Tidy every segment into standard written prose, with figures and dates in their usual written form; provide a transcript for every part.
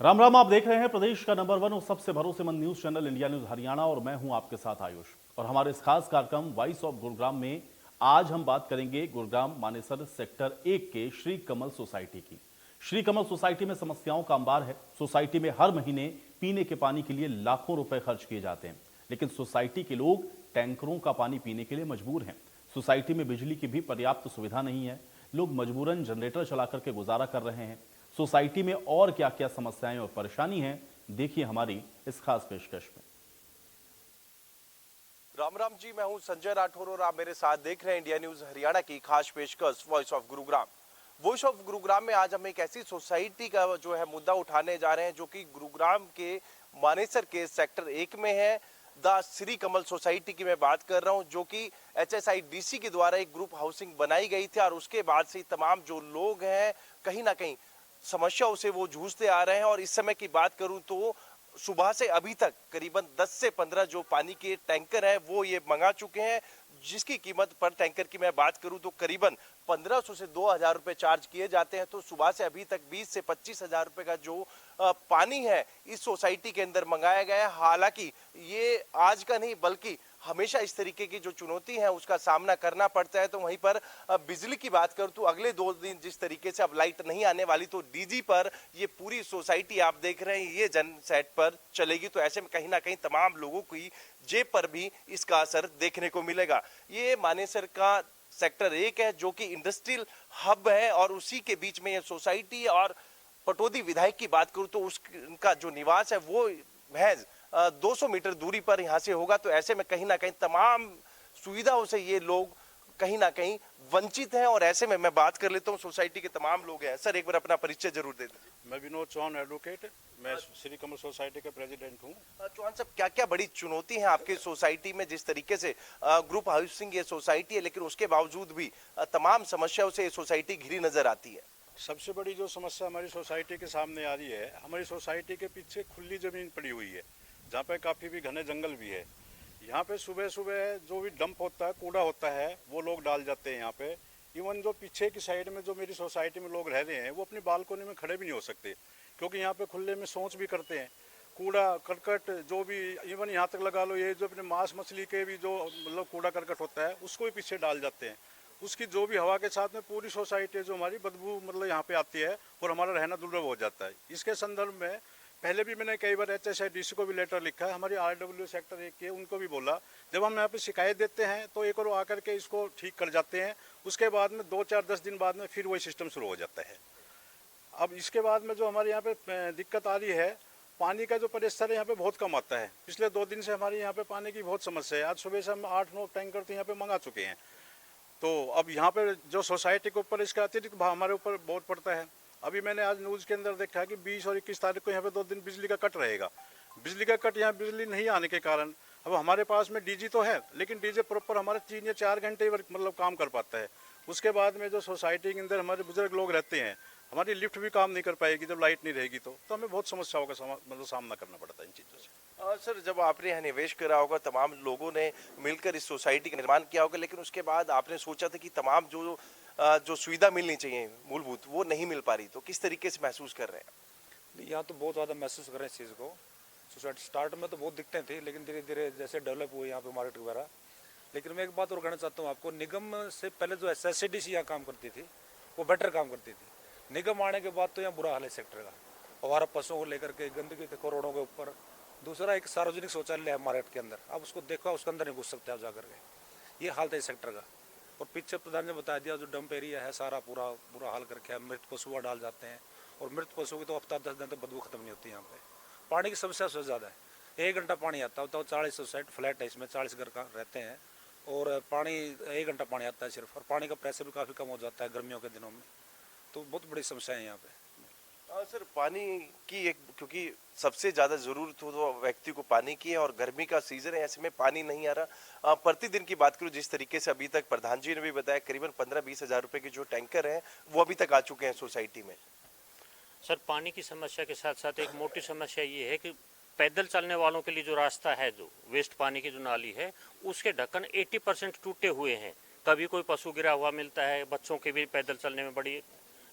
राम राम। आप देख रहे हैं प्रदेश का नंबर 1 और सबसे भरोसेमंद news channel India news Haryana और मैं हूं आपके साथ आयुष। और हमारे इस खास कार्यक्रम वॉइस ऑफ गुरुग्राम में आज हम बात करेंगे गुरुग्राम मानेसर सेक्टर 1 के श्री कमल सोसाइटी की। श्री कमल सोसाइटी में समस्याओं का अंबार है। सोसाइटी में हर महीने पीने के पानी के लिए लाखों रुपए खर्च किए जाते हैं, लेकिन सोसाइटी के लोग टैंकरों का पानी पीने के लिए मजबूर हैं। सोसाइटी में बिजली की भी पर्याप्त सुविधा नहीं है। लोग मजबूरन जनरेटर चला करके गुजारा कर रहे हैं। सोसाइटी में और क्या क्या समस्याएं और परेशानी हैं, देखिए हमारी इस खास पेशकश में। राम राम जी, मैं हूं संजय राठौर और आप मेरे साथ देख रहे हैं इंडिया न्यूज हरियाणा की खास पेशकश voice of Gurugram. Voice of Gurugram में आज हम एक ऐसी सोसाइटी का जो है मुद्दा उठाने जा रहे हैं जो कि गुरुग्राम के मानेसर के सेक्टर 1 में है। द श्री कमल सोसाइटी की मैं बात कर रहा हूं, जो कि HSIDC के द्वारा एक ग्रुप हाउसिंग बनाई गई थी और उसके बाद से तमाम जो लोग हैं कहीं ना कहीं समस्याओं से वो जूझते आ रहे हैं। और इस समय की बात करूं तो सुबह से अभी तक करीबन 10 से 15 जो पानी के टैंकर हैं वो ये मंगा चुके हैं, जिसकी कीमत पर टैंकर की मैं बात करूं तो करीबन 1500 से 2000 रुपए चार्ज किए जाते हैं। तो सुबह से अभी तक 20 से 25 हजार रुपए का जो पानी है इस सोसाइटी के अंदर मंगाया गया है। हालांकि ये आज का नहीं बल्कि हमेशा इस तरीके की जो चुनौती है उसका सामना करना पड़ता है। तो वहीं पर बिजली की बात करूं तो अगले 2 दिन जिस तरीके से अब लाइट नहीं आने वाली, तो डीजी पर ये पूरी सोसाइटी आप देख रहे हैं ये जन सेट पर चलेगी। तो ऐसे में कहीं ना कहीं तमाम लोगों की जेब पर भी इसका असर देखने को मिलेगा। ये मानेसर का सेक्टर 1 है जो कि इंडस्ट्रियल हब है और उसी के बीच में ये सोसाइटी। और पटौदी विधायक की बात करूं तो उसका जो निवास है वो महज 200 मीटर दूरी पर यहाँ से होगा। तो ऐसे में कहीं ना कहीं तमाम सुविधाओं से ये लोग कहीं ना कहीं वंचित हैं। और ऐसे में मैं बात कर लेता हूँ सोसाइटी के तमाम लोग हैं। सर, एक बार अपना परिचय जरूर दे दीजिए। मैं विनोद चौहान एडवोकेट, मैं श्री कमल सोसाइटी का प्रेसिडेंट हूँ। चौहान साहब, क्या क्या बड़ी चुनौती है आपकी सोसाइटी में? जिस तरीके से ग्रुप हाउसिंग ये सोसाइटी है, लेकिन उसके बावजूद भी तमाम समस्याओं से ये सोसाइटी घिरी नजर आती है। सबसे बड़ी जो समस्या हमारी सोसाइटी के सामने आ रही है, हमारी सोसाइटी के पीछे खुली जमीन पड़ी हुई है जहाँ पे काफ़ी भी घने जंगल भी है। यहाँ पे सुबह सुबह जो भी डंप होता है, कूड़ा होता है, वो लोग डाल जाते हैं यहाँ पे। इवन जो पीछे की साइड में जो मेरी सोसाइटी में लोग रह रहे हैं वो अपनी बालकोनी में खड़े भी नहीं हो सकते, क्योंकि यहाँ पे खुले में शौच भी करते हैं। कूड़ा करकट जो भी, इवन यहाँ तक लगा लो ये जो अपने मांस मछली के भी जो मतलब कूड़ा करकट होता है उसको भी पीछे डाल जाते हैं। उसकी जो भी हवा के साथ में पूरी सोसाइटी जो हमारी बदबू मतलब यहाँ पे आती है और हमारा रहना दुर्लभ हो जाता है। इसके संदर्भ में पहले भी मैंने कई बार HSIDC को भी लेटर लिखा है, हमारी RW सेक्टर 1 के उनको भी बोला। जब हम यहाँ पे शिकायत देते हैं तो एक और आकर के इसको ठीक कर जाते हैं, उसके बाद में 2-4-10 दिन बाद में फिर वही सिस्टम शुरू हो जाता है। अब इसके बाद में जो हमारे यहाँ पे दिक्कत आ रही है, पानी का जो प्रेशर है यहाँ पे बहुत कम आता है। पिछले 2 दिन से हमारे यहाँ पे पानी की बहुत समस्या है। आज सुबह से हम 8-9 टैंकर तो यहाँ पे मंगा चुके हैं। तो अब यहाँ पे जो सोसाइटी के ऊपर इसका अतिरिक्त भाव हमारे ऊपर बहुत पड़ता है। अभी मैंने आज न्यूज़ के अंदर देखा कि 20 और 21 तारीख को यहाँ पे 2 दिन बिजली का कट रहेगा। बिजली का कट यहाँ बिजली नहीं आने के कारण अब हमारे पास में डीजी तो है, लेकिन डीजे प्रॉपर हमारे 3 या 4 घंटे मतलब काम कर पाता है। उसके बाद में जो सोसाइटी के अंदर हमारे बुजुर्ग लोग रहते हैं, हमारी लिफ्ट भी काम नहीं कर पाएगी जब लाइट नहीं रहेगी। तो हमें बहुत समस्याओं का सामना करना पड़ता है इन चीज़ों से। सर, जब आपने यहाँ निवेश करा होगा, तमाम लोगों ने मिलकर इस सोसाइटी का निर्माण किया होगा, लेकिन उसके बाद आपने सोचा था कि तमाम जो सुविधा मिलनी चाहिए मूलभूत वो नहीं मिल पा रही, तो किस तरीके से महसूस कर रहे हैं? यहाँ तो बहुत ज़्यादा महसूस कर रहे हैं इस चीज़ को। सोसाइटी स्टार्ट में तो बहुत दिक्कतें थी, लेकिन धीरे धीरे जैसे डेवलप हुई यहाँ पे मार्केट वगैरह। लेकिन मैं एक बात और कहना चाहता हूँ आपको, निगम से पहले जो HSIDC यहाँ काम करती थी वो बेटर काम करती थी। निगम आने के बाद तो यहाँ बुरा हाल है सेक्टर का। हमारा पशुओं को लेकर के गंदगी के करोड़ों के ऊपर। दूसरा, एक सार्वजनिक शौचालय है मार्केट के अंदर, आप उसको देखो, उसके अंदर नहीं घुस सकते आप जाकर के। ये हाल है इस सेक्टर का। और पीछे प्रधान ने बता दिया जो डंप एरिया है सारा पूरा बुरा हाल करके है। मृत पशुआ डाल जाते हैं और मृत पशुओं की तो हफ्ता 10 दिन तक बदबू खत्म नहीं होती। यहाँ पे पानी की समस्या सबसे ज़्यादा है। 1 घंटा पानी आता है, तो 40 सोसाइटी फ्लैट है, इसमें 40 घर का रहते हैं और पानी 1 घंटा पानी आता है सिर्फ। और पानी का प्रेशर भी काफ़ी कम हो जाता है गर्मियों के दिनों में। तो बहुत बड़ी समस्या है यहाँ पे। सर, पानी की एक, क्योंकि सबसे ज्यादा जरूरत हो तो व्यक्ति को पानी की है और गर्मी का सीजन है, ऐसे में पानी नहीं आ रहा। प्रतिदिन की बात करूं, जिस तरीके से अभी तक प्रधान जी ने भी बताया करीबन 15-20 हजार रुपए के जो टैंकर हैं वो अभी तक आ चुके हैं सोसाइटी में। सर, पानी की समस्या के साथ साथ एक मोटी समस्या ये है कि पैदल चलने वालों के लिए जो रास्ता है, जो वेस्ट पानी की जो नाली है, उसके ढक्कन 80% टूटे हुए हैं। कभी कोई पशु गिरा हुआ मिलता है, बच्चों के भी पैदल चलने में बड़ी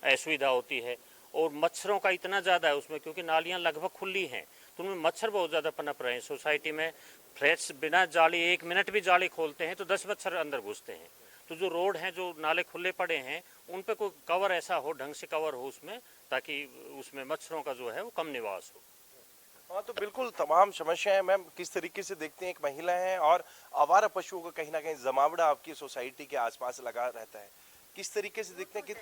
असुविधा होती है। और मच्छरों का इतना ज़्यादा है उसमें, क्योंकि नालियाँ लगभग खुली हैं तो उनमें मच्छर बहुत ज़्यादा पनप रहे हैं। सोसाइटी में फ्लैट्स बिना जाली, 1 मिनट भी जाली खोलते हैं तो 10 मच्छर अंदर घुसते हैं। तो जो रोड हैं, जो नाले खुले पड़े हैं, उन पे कोई कवर ऐसा हो, ढंग से कवर हो उसमें, ताकि उसमें मच्छरों का जो है वो कम निवास हो। हाँ, तो बिल्कुल तमाम समस्याएं मैम किस तरीके से देखते हैं। एक महिला है और आवारा पशुओं का कहीं ना कहीं जमावड़ा आपकी सोसाइटी के आसपास लगा रहता है, किस तरीके से देखते हैं कि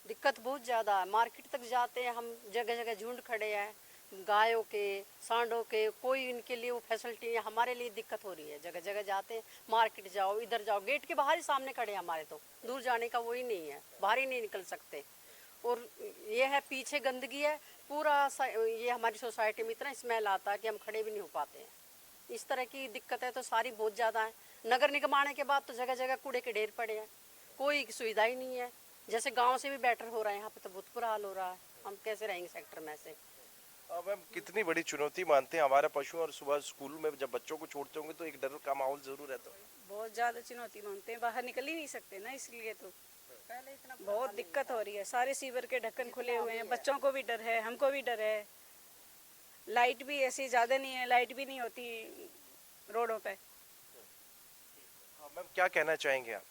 दिक्कत बहुत ज़्यादा है। मार्केट तक जाते हैं हम, जगह जगह झुंड खड़े हैं गायों के, सांडों के, कोई इनके लिए वो फैसिलिटी है। हमारे लिए दिक्कत हो रही है। जगह जगह जाते हैं, मार्केट जाओ, इधर जाओ, गेट के बाहर ही सामने खड़े हैं हमारे, तो दूर जाने का वो ही नहीं है, बाहर ही नहीं निकल सकते। और ये है पीछे गंदगी है पूरा ये हमारी सोसाइटी में इतना स्मेल आता है कि हम खड़े भी नहीं हो पाते हैं। इस तरह की दिक्कत है तो सारी बहुत ज़्यादा है। नगर निगम आने के बाद तो जगह जगह कूड़े के ढेर पड़े हैं, कोई सुविधा ही नहीं है। जैसे गांव से भी बेटर हो रहा है, यहाँ पे तो बहुत बुरा हाल हो रहा है। हम कैसे रहेंगे सेक्टर में ऐसे? मैम कितनी बड़ी चुनौती मानते हैं आवारा पशु, और सुबह स्कूल में जब बच्चों को छोड़ते होंगे तो एक डर का माहौल जरूर रहता है। बहुत ज़्यादा चुनौती मानते हैं, बाहर निकल ही नहीं सकते ना, इसलिए तो पहले इतना बहुत दिक्कत हो रही है। सारे सीवर के ढक्कन खुले हुए हैं, बच्चों को भी डर है, हमको भी डर है। लाइट भी ऐसी ज़्यादा नहीं है, लाइट भी नहीं होती रोडों पे। हाँ, मैम क्या कहना चाहेंगे आप?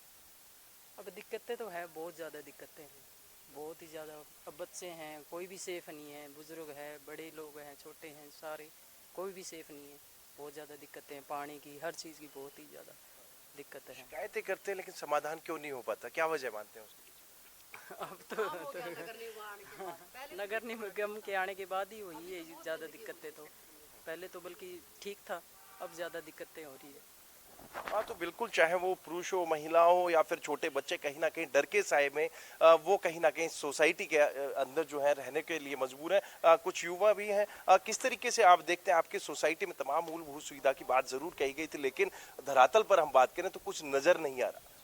अब दिक्कतें तो है, बहुत ज़्यादा दिक्कतें हैं, बहुत ही ज़्यादा। अब बच्चे हैं, कोई भी सेफ़ नहीं है, बुज़ुर्ग है, बड़े लोग हैं, छोटे हैं, सारे कोई भी सेफ़ नहीं है। बहुत ज़्यादा दिक्कतें हैं, पानी की, हर चीज़ की बहुत ही ज़्यादा दिक्कतें हैं। शिकायतें करते हैं लेकिन समाधान क्यों नहीं हो पाता, क्या वजह मानते हैं उसकी? अब तो नगर निगम के आने के बाद ही हुई है ज़्यादा दिक्कतें। तो पहले तो बल्कि ठीक था, अब ज़्यादा दिक्कतें हो रही है। हाँ, तो बिल्कुल, चाहे वो पुरुष हो, महिला हो या फिर छोटे बच्चे, कहीं ना कहीं डर के साए में वो कहीं ना कहीं सोसाइटी के अंदर जो है रहने के लिए मजबूर है। कुछ युवा भी हैं। किस तरीके से आप देखते हैं? आपकी सोसाइटी में तमाम मूलभूत सुविधा की बात जरूर कही गई थी, लेकिन धरातल पर हम बात करें तो कुछ नजर नहीं आ रहा।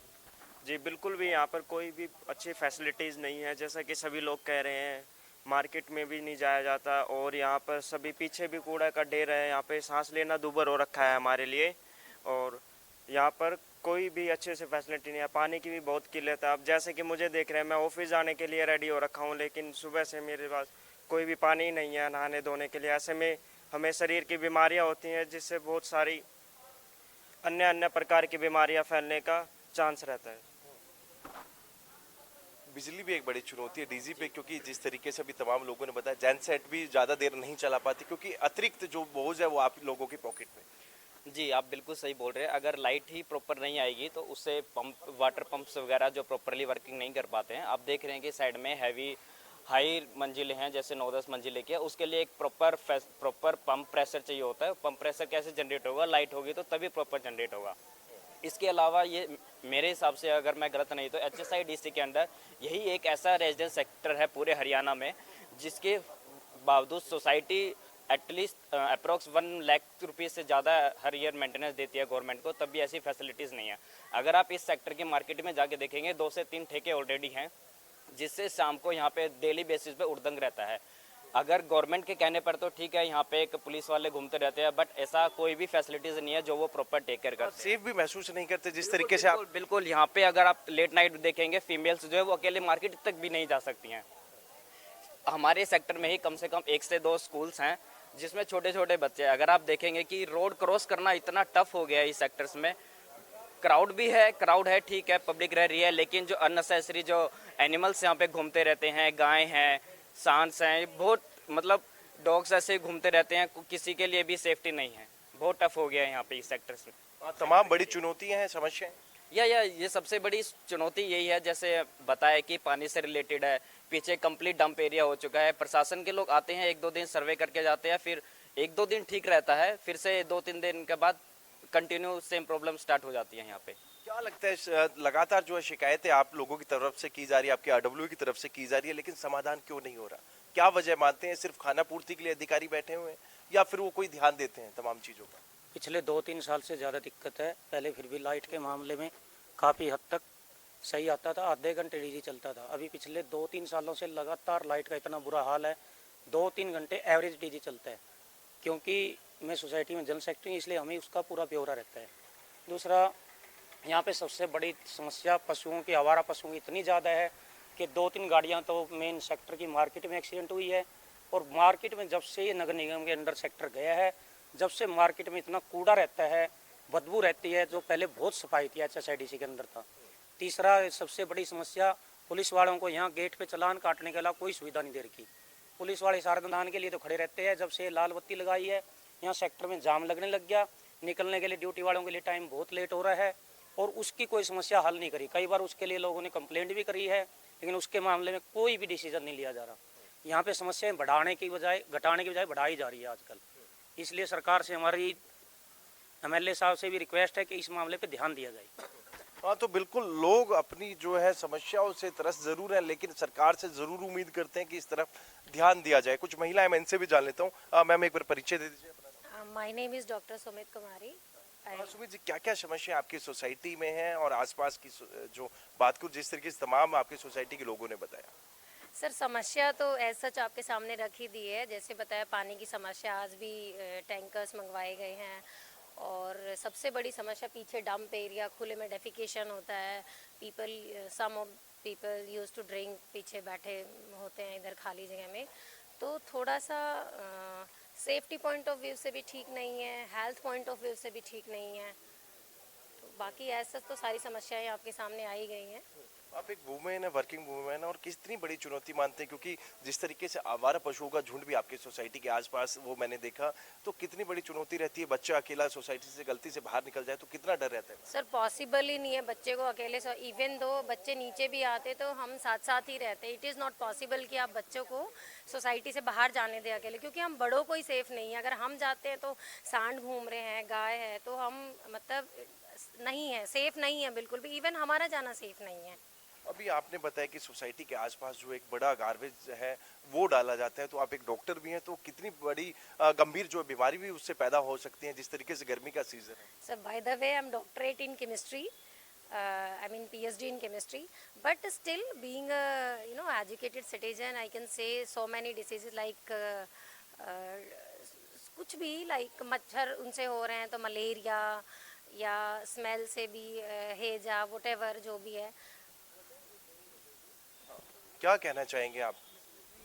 जी बिल्कुल भी यहाँ पर कोई भी अच्छी फैसिलिटीज़ नहीं है, जैसा कि सभी लोग कह रहे हैं। मार्केट में भी नहीं जाया जाता और यहाँ पर सभी पीछे भी कूड़ा का ढेर है। यहाँ पे सांस लेना दूभर हो रखा है हमारे लिए, और यहाँ पर कोई भी अच्छे से फैसिलिटी नहीं है। पानी की भी बहुत किल्लत है। अब जैसे कि मुझे देख रहे हैं, मैं ऑफिस जाने के लिए रेडी हो रखा हूँ, लेकिन सुबह से मेरे पास कोई भी पानी नहीं है नहाने धोने के लिए। ऐसे में हमें शरीर की बीमारियाँ होती हैं, जिससे बहुत सारी अन्य अन्य प्रकार की बीमारियाँ फैलने का चांस रहता है। बिजली भी एक बड़ी चुनौती है डीजी पे, क्योंकि जिस तरीके से अभी तमाम लोगों ने बताया, जेनसेट भी ज़्यादा देर नहीं चला पाती क्योंकि अतिरिक्त जो बोझ है वो आप लोगों की पॉकेट में। जी आप बिल्कुल सही बोल रहे हैं। अगर लाइट ही प्रॉपर नहीं आएगी तो उससे पंप, वाटर पंप्स वगैरह जो प्रॉपरली वर्किंग नहीं कर पाते हैं। आप देख रहे हैं कि साइड में हैवी हाई मंजिलें हैं, जैसे 9-10 मंजिले की, उसके लिए एक प्रॉपर पंप प्रेशर चाहिए होता है। पंप प्रेशर कैसे जनरेट होगा? लाइट होगी तो तभी प्रॉपर जनरेट होगा। इसके अलावा ये मेरे हिसाब से, अगर मैं गलत नहीं तो HSIDC के अंदर यही एक ऐसा रेजिडेंस सेक्टर है पूरे हरियाणा में जिसके बावजूद सोसाइटी एटलीस्ट अप्रोक्स 1 लाख रुपये से ज़्यादा हर ईयर मेंटेनेंस देती है गवर्नमेंट को, तब भी ऐसी फैसिलिटीज़ नहीं है। अगर आप इस सेक्टर की मार्केट में जाके देखेंगे, 2 से 3 ठेके ऑलरेडी हैं, जिससे शाम को यहाँ पे डेली बेसिस पे उड़दंग रहता है। अगर गवर्नमेंट के कहने पर तो ठीक है, यहाँ पे एक पुलिस वाले घूमते रहते हैं, बट ऐसा कोई भी फैसिलिटीज नहीं है जो वो प्रॉपर टेक केयर करते हैं। सेफ भी महसूस नहीं करते जिस तरीके से आप। बिल्कुल यहाँ पे अगर आप लेट नाइट देखेंगे, फीमेल्स जो है वो अकेले मार्केट तक भी नहीं जा सकती हैं। हमारे सेक्टर में ही कम से कम 1 से 2 स्कूल्स हैं जिसमें छोटे छोटे बच्चे हैं। अगर आप देखेंगे कि रोड क्रॉस करना इतना टफ हो गया है इस सेक्टर्स में। क्राउड है ठीक है, पब्लिक रह रही है, लेकिन जो अननेसेसरी जो एनिमल्स यहाँ पे घूमते रहते हैं, गाय हैं, सांस हैं, बहुत मतलब डॉग्स ऐसे घूमते रहते हैं, किसी के लिए भी सेफ्टी नहीं है। बहुत टफ हो गया है यहाँ पे इस सेक्टर्स में। तमाम बड़ी चुनौतियां हैं, समस्याएं। या ये सबसे बड़ी चुनौती यही है, जैसे बताया कि पानी से रिलेटेड है। पीछे कंप्लीट डंप एरिया हो चुका है। प्रशासन के लोग आते हैं, 1-2 दिन सर्वे करके जाते हैं, फिर 1-2 दिन ठीक रहता है, फिर से 2-3 दिन के बाद कंटिन्यू सेम प्रॉब्लम स्टार्ट हो जाती है यहाँ पे। क्या लगता है, लगातार जो है शिकायतें आप लोगों की तरफ से की जा रही है, आपके RW की तरफ से की जा रही है, लेकिन समाधान क्यों नहीं हो रहा? क्या वजह मानते हैं? सिर्फ खाना पूर्ति के लिए अधिकारी बैठे हुए हैं या फिर वो कोई ध्यान देते हैं तमाम चीज़ों का? पिछले 2-3 साल से ज़्यादा दिक्कत है। पहले फिर भी लाइट के मामले में काफ़ी हद तक सही आता था, आधे घंटे डीजी चलता था। अभी पिछले 2-3 सालों से लगातार लाइट का इतना बुरा हाल है, 2-3 घंटे एवरेज डीजी चलता है। क्योंकि मैं सोसाइटी में जनरल सेक्रेटरी हूँ, इसलिए हमें उसका पूरा ब्यौरा रहता है। दूसरा, यहाँ पे सबसे बड़ी समस्या पशुओं की, आवारा पशुओं की इतनी ज़्यादा है कि 2-3 गाड़ियां तो मेन सेक्टर की मार्केट में एक्सीडेंट हुई है। और मार्केट में जब से ये नगर निगम के अंडर सेक्टर गया है, जब से मार्केट में इतना कूड़ा रहता है, बदबू रहती है, जो पहले बहुत सफाई थी HSIDC के अंदर था। तीसरा सबसे बड़ी समस्या, पुलिस वालों को यहाँ गेट पे चालान काटने के अलावा कोई सुविधा नहीं दे रखी। पुलिस वाले साधन के लिए तो खड़े रहते हैं। जब से लाल बत्ती लगाई है, यहाँ सेक्टर में जाम लगने लग गया, निकलने के लिए ड्यूटी वालों के लिए टाइम बहुत लेट हो रहा है और उसकी कोई समस्या हल नहीं करी। कई बार उसके लिए लोगों ने कंप्लेंट भी करी है, लेकिन उसके मामले में कोई भी डिसीजन नहीं लिया जा रहा। यहाँ पे समस्याएं बढ़ाने की बजाय, घटाने की बजाय बढ़ाई जा रही है आजकल। इसलिए सरकार से, हमारी MLA साहब से भी रिक्वेस्ट है कि इस मामले पे ध्यान दिया जाए। हाँ, तो बिल्कुल लोग अपनी जो है समस्याओं से त्रस्त जरूर हैं, लेकिन सरकार से जरूर उम्मीद करते हैं कि इस तरफ ध्यान दिया जाए। कुछ महिलाएं, मैं इनसे भी जान लेता हूँ। मैम, एक बार परिचय दे दीजिए अपना। My name is doctor Sumit Kumari. Sumit ji, क्या क्या समस्या आपकी सोसाइटी में है और आसपास की जो बात को जिस तरीके से तमाम आपकी सोसाइटी के लोगों ने बताया? सर, समस्या तो एज सच आपके सामने रख ही दी है। जैसे बताया, पानी की समस्या, आज भी टैंकर्स मंगवाए गए हैं। और सबसे बड़ी समस्या पीछे डंप एरिया, खुले में डेफिकेशन होता है। Some of people use to drink, पीछे बैठे होते हैं इधर खाली जगह में। तो थोड़ा सा सेफ्टी पॉइंट ऑफ व्यू से भी ठीक नहीं है, हेल्थ पॉइंट ऑफ व्यू से भी ठीक नहीं है। तो बाकी ऐसा तो सारी समस्याएं आपके सामने आई गई हैं। आप एक वुमेन है, वर्किंग वुमेन है, और कितनी बड़ी चुनौती मानते हैं, क्योंकि जिस तरीके से आवारा पशुओं का झुंड भी आपकी सोसाइटी के आसपास वो मैंने देखा, तो कितनी बड़ी चुनौती रहती है। बच्चा अकेला सोसाइटी से गलती से बाहर निकल जाए तो कितना डर रहता है? सर, पॉसिबल ही नहीं है बच्चे को अकेले से। इवन दो बच्चे नीचे भी आते तो हम साथ साथ ही रहते। इट इज़ नॉट पॉसिबल कि आप बच्चों को सोसाइटी से बाहर जाने दें अकेले, क्योंकि हम बड़ों को ही सेफ नहीं है। अगर हम जाते हैं तो सांड घूम रहे हैं, गाय है, तो हम मतलब नहीं है, सेफ नहीं है बिल्कुल भी। इवन हमारा जाना सेफ नहीं है। अभी आपने बताया कि सोसाइटी के आसपास जो एक बड़ा गार्बेज है वो डाला जाता है, तो आप एक डॉक्टर भी हैं, तो कितनी बड़ी गंभीर जो बीमारी भी उससे पैदा हो सकती है जिस तरीके से गर्मी का सीजन है? Sir, by the way, I am doctorate in chemistry, I mean PhD in chemistry, but still being a educated citizen, I can say so many diseases like कुछ भी लाइक मच्छर उनसे हो रहे हैं तो मलेरिया, या स्मेल से भी हेजा, वोटेवर जो भी है। क्या कहना चाहेंगे आप?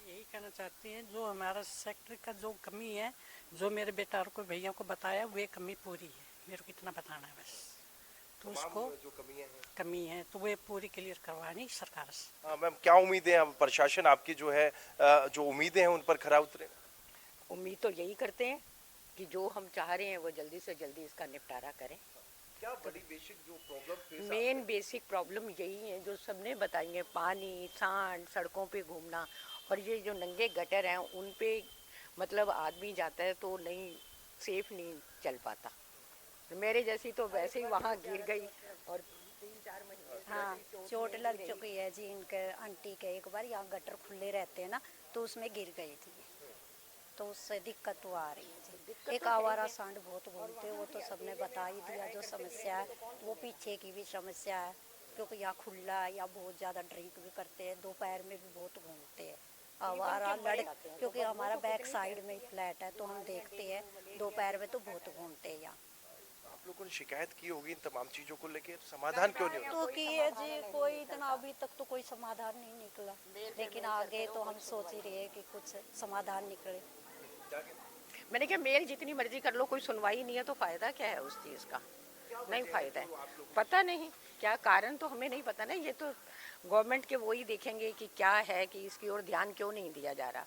यही कहना चाहती हैं, जो हमारा सेक्टर का जो कमी है, जो मेरे बेटा को भैया को बताया, वो कमी पूरी है। मेरे को इतना बताना है बस। तो उसको जो कमी है तो वो पूरी क्लियर करवानी सरकार से। मैम, क्या उम्मीदें हैं? प्रशासन आपकी जो है जो उम्मीदें हैं उन पर खरा उतरे? उम्मीद तो यही करते हैं कि जो हम चाह रहे हैं वो जल्दी से जल्दी इसका निपटारा करें। क्या बड़ी बेसिक जो प्रॉब्लम, मेन बेसिक प्रॉब्लम यही है जो सबने बताई है, पानी, सांड, सड़कों पे घूमना, और ये जो नंगे गटर हैं उन पे मतलब आदमी जाता है तो नहीं, सेफ नहीं चल पाता। मेरे जैसी तो वैसे ही वहाँ गिर गई और 3-4 महीने। हाँ, चोट लग चुकी है जी इनके आंटी के। एक बार यहाँ गटर खुले रहते हैं ना, तो उसमें गिर गई थी, तो उससे दिक्कत तो आ रही है जी। एक आवारा सांड बहुत घूमते, वो तो सबने बता ही दिया जो समस्या है। वो पीछे की भी समस्या है, क्योंकि यहाँ खुला है, यहाँ बहुत ज़्यादा ड्रिंक भी करते हैं, दोपहर में भी बहुत घूमते हैं आवारा क्योंकि हमारा बैक साइड में फ्लैट है, तो हम देखते हैं दोपहर में तो बहुत घूमते हैं यहाँ। आप लोगों ने शिकायत की होगी इन तमाम चीजों को लेकर, समाधान क्यों नहीं तो की है जी, कोई इतना अभी तक तो कोई समाधान नहीं निकला, लेकिन आगे तो हम सोच ही रहे हैं कि कुछ समाधान निकले। मैंने कहा मेल जितनी मर्जी कर लो, कोई सुनवाई नहीं है तो फायदा क्या है उस चीज़ का? नहीं फायदा है। पता नहीं क्या कारण, तो हमें नहीं पता ना। ये तो गवर्नमेंट के वो ही देखेंगे कि क्या है, कि इसकी ओर ध्यान क्यों नहीं दिया जा रहा।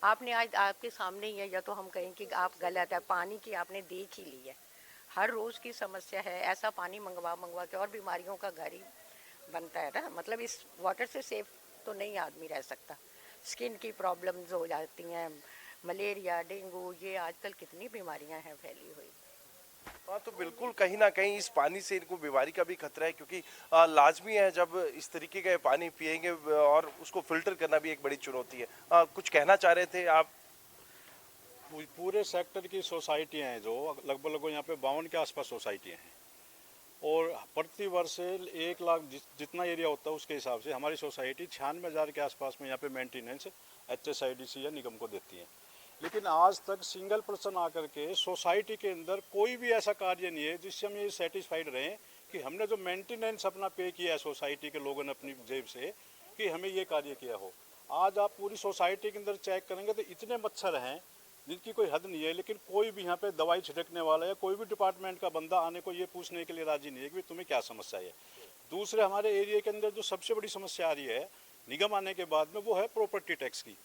आपने आज आपके सामने ही है, या तो हम कहें कि आप गलत है, पानी की आपने देख ही ली है, हर रोज़ की समस्या है। ऐसा पानी मंगवा के और बीमारियों का घर ही बनता है ना। मतलब इस वाटर से सेफ तो नहीं आदमी रह सकता। स्किन की प्रॉब्लम्स हो जाती हैं, मलेरिया, डेंगू, ये आजकल कितनी बीमारियां हैं फैली हुई। हाँ, तो बिल्कुल कहीं ना कहीं इस पानी से इनको बीमारी का भी खतरा है, क्योंकि लाजमी है जब इस तरीके का पानी पिएंगे, और उसको फिल्टर करना भी एक बड़ी चुनौती है। कुछ कहना चाह रहे थे आप? पूरे सेक्टर की सोसाइटियाँ हैं, जो लगभग यहाँ पे 52 के आसपास सोसाइटियाँ हैं, और प्रति वर्ष 1 लाख जितना एरिया होता है उसके हिसाब से हमारी सोसाइटी 96,000 के आसपास में यहाँ पे मेंटेनेंस HSIDC या निगम को देती है। लेकिन आज तक सिंगल पर्सन आकर के सोसाइटी के अंदर कोई भी ऐसा कार्य नहीं है जिससे हम ये सेटिस्फाइड रहें कि हमने जो मेंटेनेंस अपना पे किया है सोसाइटी के लोगों ने अपनी जेब से, कि हमें ये कार्य किया हो। आज आप पूरी सोसाइटी के अंदर चेक करेंगे तो इतने मच्छर हैं जिनकी कोई हद नहीं है, लेकिन कोई भी यहाँ पे दवाई छिड़कने वाला या कोई भी डिपार्टमेंट का बंदा आने को ये पूछने के लिए राजी नहीं है कि तुम्हें क्या समस्या है। दूसरे हमारे एरिया के अंदर जो सबसे बड़ी समस्या आ रही है निगम आने के बाद में, वो है प्रॉपर्टी टैक्स की।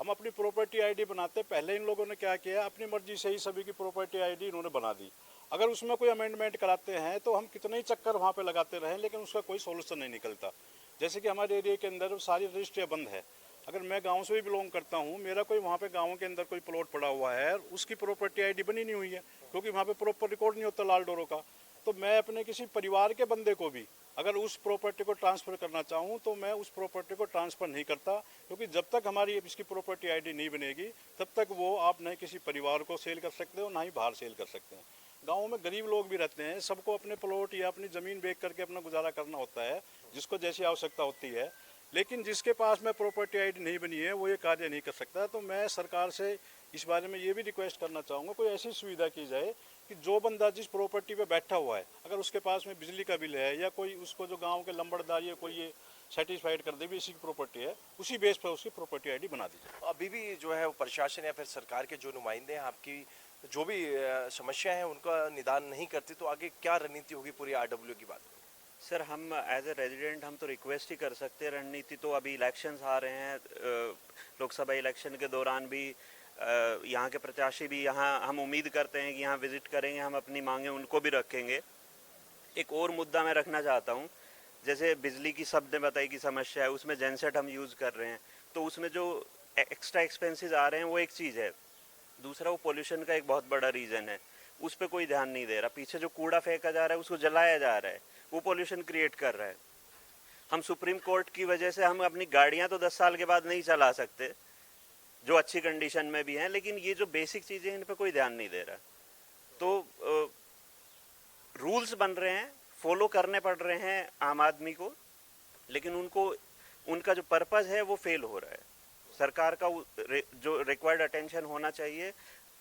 हम अपनी प्रॉपर्टी आईडी बनाते, पहले इन लोगों ने क्या किया, अपनी मर्जी से ही सभी की प्रॉपर्टी आईडी इन्होंने बना दी। अगर उसमें कोई अमेंडमेंट कराते हैं तो हम कितने ही चक्कर वहाँ पे लगाते रहें, लेकिन उसका कोई सोल्यूशन नहीं निकलता। जैसे कि हमारे एरिया के अंदर सारी रजिस्ट्रियाँ बंद है। अगर मैं गांव से भी बिलोंग करता हूं, मेरा कोई वहाँ पे गांव के अंदर कोई प्लॉट पड़ा हुआ है, उसकी प्रॉपर्टी आईडी बनी नहीं हुई है, क्योंकि वहाँ पे प्रॉपर रिकॉर्ड नहीं होता लाल डोरों का। तो मैं अपने किसी परिवार के बंदे को भी अगर उस प्रॉपर्टी को ट्रांसफ़र करना चाहूँ तो मैं उस प्रॉपर्टी को ट्रांसफ़र नहीं करता, क्योंकि जब तक हमारी इसकी प्रॉपर्टी आईडी नहीं बनेगी तब तक वो आप न किसी परिवार को सेल कर सकते हो, ना ही बाहर सेल कर सकते हैं। गाँव में गरीब लोग भी रहते हैं, सबको अपने प्लॉट या अपनी ज़मीन बेच करके अपना गुजारा करना होता है, जिसको जैसी आवश्यकता होती है। लेकिन जिसके पास में प्रॉपर्टी आईडी नहीं बनी है वो ये कार्य नहीं कर सकता। तो मैं सरकार से इस बारे में ये भी रिक्वेस्ट करना चाहूँगा, कोई ऐसी सुविधा की जाए कि जो बंदा जिस प्रॉपर्टी पे बैठा हुआ है, अगर उसके पास में बिजली का बिल है या कोई उसको जो गांव के लंबड़दार या कोई ये सेटिस्फाइड कर दे भी इसी की प्रॉपर्टी है, उसी बेस पर उसकी प्रॉपर्टी आईडी बना दी जाए। अभी भी जो है वो प्रशासन या फिर सरकार के जो नुमाइंदे हैं आपकी जो भी समस्या है उनका निदान नहीं करते, तो आगे क्या रणनीति होगी पूरी आरडब्ल्यू की बात? सर, हम एज ए रेजिडेंट हम तो रिक्वेस्ट ही कर सकते हैं। रणनीति तो अभी इलेक्शंस आ रहे हैं, लोकसभा इलेक्शन के दौरान भी यहाँ के प्रत्याशी भी यहाँ हम उम्मीद करते हैं कि यहाँ विजिट करेंगे, हम अपनी मांगें उनको भी रखेंगे। एक और मुद्दा मैं रखना चाहता हूँ, जैसे बिजली की सबने बताई कि समस्या है, उसमें जेनसेट हम यूज़ कर रहे हैं, तो उसमें जो एक्स्ट्रा एक्सपेंसेस आ रहे हैं वो एक चीज़ है। दूसरा, वो पोल्यूशन का एक बहुत बड़ा रीज़न है, उस पर कोई ध्यान नहीं दे रहा। पीछे जो कूड़ा फेंका जा रहा है उसको जलाया जा रहा है, वो पोल्यूशन क्रिएट कर रहा है। हम सुप्रीम कोर्ट की वजह से हम अपनी गाड़ियां तो 10 साल के बाद नहीं चला सकते, जो अच्छी कंडीशन में भी हैं, लेकिन ये जो बेसिक चीज़ें इन पे कोई ध्यान नहीं दे रहा। तो रूल्स बन रहे हैं, फॉलो करने पड़ रहे हैं आम आदमी को, लेकिन उनका जो पर्पज़ है वो फेल हो रहा है। सरकार का जो रिक्वायर्ड अटेंशन होना चाहिए,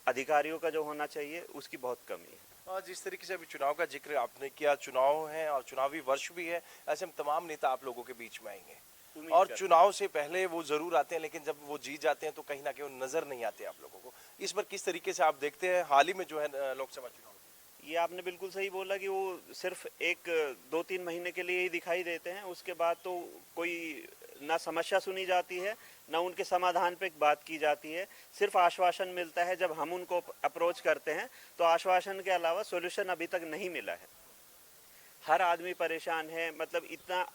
अधिकारियों का जो होना चाहिए, उसकी बहुत कमी है। जिस तरीके से अभी चुनाव का जिक्र आपने किया, चुनाव है और चुनावी वर्ष भी है, ऐसे में तमाम नेता आप लोगों के बीच में आएंगे और चुनाव से पहले वो जरूर आते हैं, लेकिन जब वो जीत जाते हैं तो कहीं ना कहीं वो नजर नहीं आते आप लोगों को। इस पर किस तरीके से आप देखते हैं हाल ही में जो है लोकसभा चुनाव? ये आपने बिल्कुल सही बोला कि वो सिर्फ 1-2-3 महीने के लिए ही दिखाई देते हैं, उसके बाद तो कोई ना समस्या सुनी जाती है ना उनके समाधान पे बात की जाती है। सिर्फ आश्वासन मिलता है। जब हम उनको अप्रोच करते हैं तो आश्वासन के अलावा सॉल्यूशन अभी तक नहीं मिला है। हर आदमी परेशान है, मतलब इतना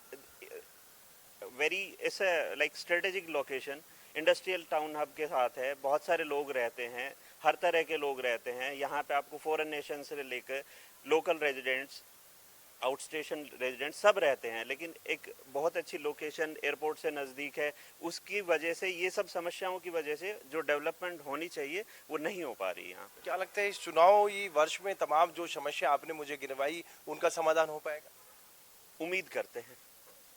very it's like strategic location, industrial town hub के साथ है, बहुत सारे लोग रहते हैं, हर तरह के लोग रहते हैं यहाँ पे। आपको फॉरेन नेशन से लेकर local residents, out station resident सब रहते हैं, लेकिन एक बहुत अच्छी लोकेशन एयरपोर्ट से नज़दीक है, उसकी वजह से ये सब समस्याओं की वजह से जो डेवलपमेंट होनी चाहिए वो नहीं हो पा रही है यहाँ। क्या लगता है इस चुनावी वर्ष में तमाम जो समस्या आपने मुझे गिनवाई उनका समाधान हो पाएगा? उम्मीद करते हैं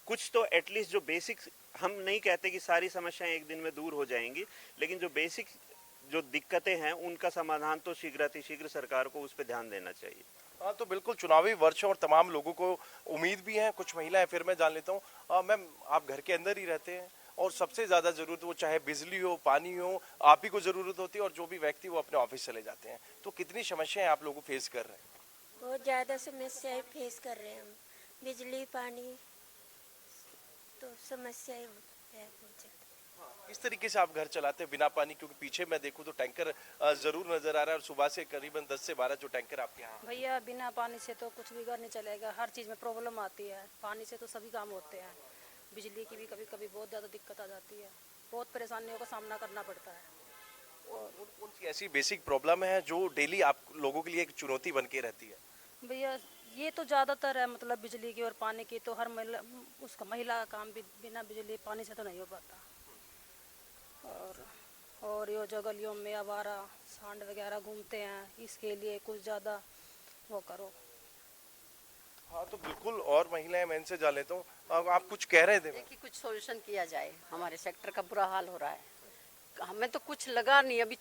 कुछ तो एटलीस्ट जो बेसिक, हम नहीं कहते कि सारी समस्याएं एक दिन में दूर हो जाएंगी, लेकिन जो बेसिक जो दिक्कतें हैं उनका समाधान तो शीघ्र सरकार को उस पर ध्यान देना चाहिए। हाँ, तो बिल्कुल चुनावी वर्ष और तमाम लोगों को उम्मीद भी है। कुछ महिलाएं फिर मैं जान लेता हूँ। मैम, आप घर के अंदर ही रहते हैं और सबसे ज़्यादा ज़रूरत वो चाहे बिजली हो, पानी हो, आप ही को ज़रूरत होती है और जो भी व्यक्ति वो अपने ऑफिस चले जाते हैं, तो कितनी समस्याएं आप लोग फेस कर रहे हैं? बहुत ज़्यादा समस्याएं फेस कर रहे हैं हम। बिजली, पानी तो समस्याएं है बहुत ज़्यादा। इस तरीके से आप घर चलाते हैं बिना पानी? क्योंकि पीछे मैं देखूं तो टैंकर जरूर नजर आ रहा है और सुबह से करीबन 10 से 12 जो टैंकर आपके यहाँ। भैया, बिना पानी से तो कुछ भी घर नहीं चलेगा, हर चीज़ में प्रॉब्लम आती है। पानी से तो सभी काम होते हैं, बिजली की भी कभी कभी बहुत ज़्यादा दिक्कत आ जाती है, बहुत परेशानियों का सामना करना पड़ता है। और कौन सी ऐसी बेसिक प्रॉब्लम है जो डेली आप लोगों के लिए एक चुनौती बन के रहती है? भैया, ये तो ज़्यादातर है, मतलब बिजली की और पानी की तो हर महिला का काम भी बिना बिजली पानी से तो नहीं हो पाता। और ये जो गलियों में आवारा सांड वगैरह घूमते हैं, इसके लिए कुछ ज़्यादा वो करो। हाँ, तो बिल्कुल। और महिलाएं, मैं इनसे जान लेता हूँ, आप कुछ कह रहे थे? देखिए, कुछ सॉल्यूशन किया जाए, हमारे सेक्टर का बुरा हाल हो रहा है। हमें तो कुछ लगा नहीं, अभी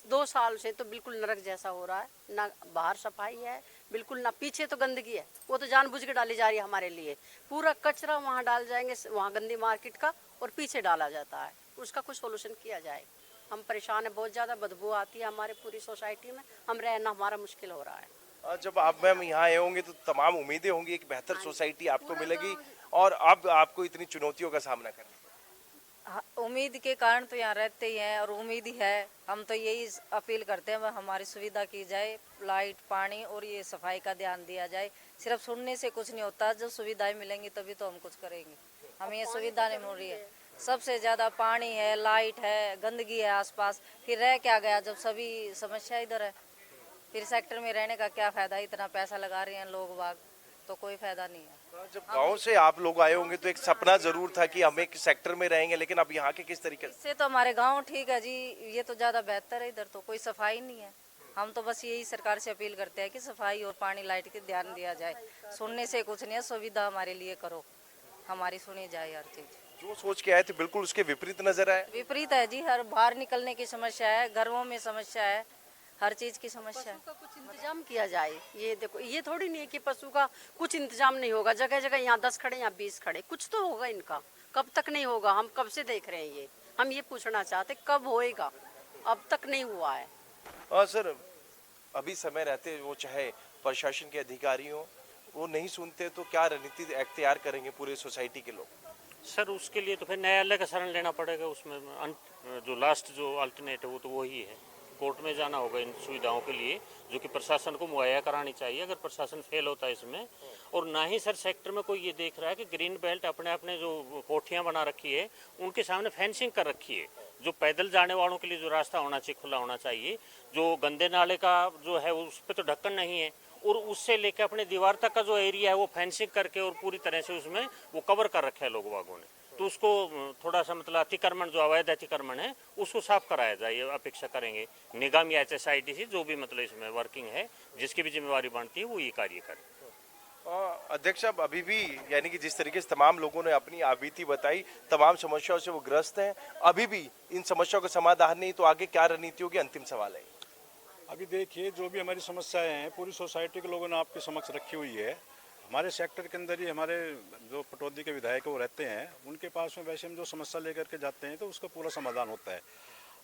दो साल से तो बिल्कुल नरक जैसा हो रहा है। ना बाहर सफाई है, बिल्कुल ना। पीछे तो गंदगी है, वो तो जानबूझ के डाली जा रही है हमारे लिए। पूरा कचरा वहाँ डाल जाएंगे, वहाँ गंदी मार्केट का, और पीछे डाला जाता है। उसका कुछ सोल्यूशन किया जाए। हम परेशान है, बहुत ज़्यादा बदबू आती है हमारे पूरी सोसाइटी में, हम रहना हमारा मुश्किल हो रहा है। जब आप मैम यहाँ आए होंगे तो तमाम उम्मीदें होंगी, एक बेहतर सोसाइटी आपको मिलेगी, और अब आपको इतनी चुनौतियों का सामना करना। उम्मीद के कारण तो यहाँ रहते ही हैं और उम्मीद ही है। हम तो यही अपील करते हैं वह हमारी सुविधा की जाए, लाइट पानी और ये सफाई का ध्यान दिया जाए। सिर्फ सुनने से कुछ नहीं होता, जब सुविधाएं मिलेंगी तभी तो हम कुछ करेंगे। हमें ये सुविधा नहीं मिल रही है। सबसे ज़्यादा पानी है, लाइट है, गंदगी है आसपास, फिर रह क्या गया जब सभी समस्या इधर है। फिर सेक्टर में रहने का क्या फ़ायदा, इतना पैसा लगा रहे हैं लोग बाग, तो कोई फ़ायदा नहीं है। जब गांव से आप लोग आए होंगे तो एक सपना जरूर था कि हम एक सेक्टर में रहेंगे, लेकिन अब यहाँ के किस तरीके से? इससे तो हमारे गांव ठीक है जी, ये तो ज़्यादा बेहतर है। इधर तो कोई सफाई नहीं है। हम तो बस यही सरकार से अपील करते हैं कि सफाई और पानी लाइट के ध्यान दिया जाए। सुनने से कुछ नहीं है, सुविधा हमारे लिए करो, हमारी सुनी जाए हर चीज़। जो सोच के आए थे बिल्कुल उसके विपरीत नजर आए? विपरीत है जी, हर बाहर निकलने की समस्या है, घरों में समस्या है, हर चीज की समस्या है। पशु का कुछ इंतजाम किया जाए। ये देखो, ये थोड़ी नहीं है कि पशु का कुछ इंतजाम नहीं होगा। जगह जगह यहाँ 10 खड़े, यहाँ 20 खड़े, कुछ तो होगा इनका। कब तक नहीं होगा, हम कब से देख रहे हैं ये। हम ये पूछना चाहते कब होएगा, अब तक नहीं हुआ है। सर, अभी समय रहते वो चाहे प्रशासन के अधिकारी हो, वो नहीं सुनते तो क्या रणनीति अख्तियार करेंगे पूरे सोसाइटी के लोग? सर उसके लिए तो फिर न्यायालय का शरण लेना पड़ेगा। उसमें जो लास्ट जो अल्टरनेट है वो तो वही है, कोर्ट में जाना होगा इन सुविधाओं के लिए, जो कि प्रशासन को मुहैया करानी चाहिए। अगर प्रशासन फेल होता है इसमें, और ना ही सर सेक्टर में कोई ये देख रहा है कि ग्रीन बेल्ट अपने अपने जो कोठियाँ बना रखी है उनके सामने फेंसिंग कर रखी है। जो पैदल जाने वालों के लिए जो रास्ता होना चाहिए खुला होना चाहिए, जो गंदे नाले का जो है उस पर तो ढक्कन नहीं है, और उससे लेकर अपने दीवार तक का जो एरिया है वो फेंसिंग करके और पूरी तरह से उसमें वो कवर कर रखा है लोग बागों ने। तो उसको थोड़ा सा मतलब अतिक्रमण, जो अवैध अतिक्रमण है उसको साफ कराया जाए, ये अपेक्षा करेंगे। निगम या HSIDC जो भी मतलब इसमें वर्किंग है, जिसकी भी जिम्मेवारी बनती है वो ये कार्य करे। अध्यक्ष साहब, अभी भी यानी कि जिस तरीके से तमाम लोगों ने अपनी आबीती बताई, तमाम समस्याओं से वो ग्रस्त हैं, अभी भी इन समस्याओं का समाधान नहीं, तो आगे क्या रणनीति होगी? अंतिम सवाल है। अभी देखिए, जो भी हमारी समस्याएं हैं पूरी सोसाइटी के लोगों ने आपके समक्ष रखी हुई है। हमारे सेक्टर के अंदर ही हमारे जो पटौदी के विधायक वो रहते हैं, उनके पास में वैसे हम जो समस्या लेकर के जाते हैं तो उसका पूरा समाधान होता है।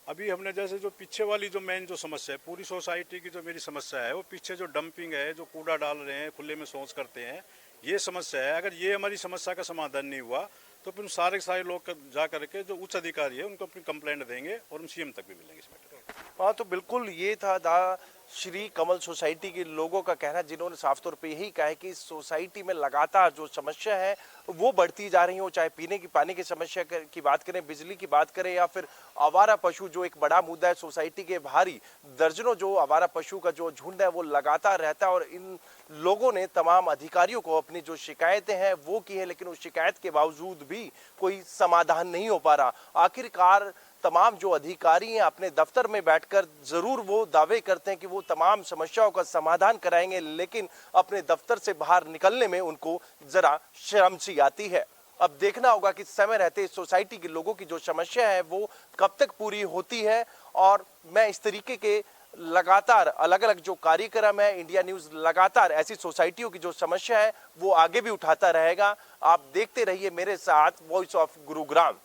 अभी हमने जैसे जो पीछे वाली जो मेन जो समस्या है पूरी सोसाइटी की, जो मेरी समस्या है वो पीछे जो डंपिंग है, जो कूड़ा डाल रहे हैं, खुले में शौच करते हैं, ये समस्या है। अगर ये हमारी समस्या का समाधान नहीं हुआ तो फिर सारे लोग जा करके जो उच्च अधिकारी है उनको अपनी कंप्लेंट देंगे और हम CM तक भी मिलेंगे इस मैटर में। हाँ, तो बिल्कुल ये था श्री कमल सोसाइटी के लोगों का कहना, जिन्होंने साफ तौर पे यही कहा है कि सोसाइटी में लगातार जो समस्या है वो बढ़ती जा रही हो, चाहे पीने की पानी की समस्या की बात करें, बिजली की बात करें, या फिर आवारा पशु जो एक बड़ा मुद्दा है सोसाइटी के। भारी दर्जनों जो आवारा पशु का जो झुंड है वो लगातार रहता है, और इन लोगों ने तमाम अधिकारियों को अपनी जो शिकायतें हैं वो की है, लेकिन उस शिकायत के बावजूद भी कोई समाधान नहीं हो पा रहा। आखिरकार तमाम जो अधिकारी हैं अपने दफ्तर में बैठकर जरूर वो दावे करते हैं कि वो तमाम समस्याओं का समाधान कराएंगे, लेकिन अपने दफ्तर से बाहर निकलने में उनको जरा शर्म सी आती है। अब देखना होगा कि समय रहते इस सोसाइटी के लोगों की जो समस्या है वो कब तक पूरी होती है, और मैं इस तरीके के लगातार अलग अलग जो कार्यक्रम है, इंडिया न्यूज लगातार ऐसी सोसाइटियों की जो समस्या है वो आगे भी उठाता रहेगा। आप देखते रहिए मेरे साथ वॉइस ऑफ गुरुग्राम।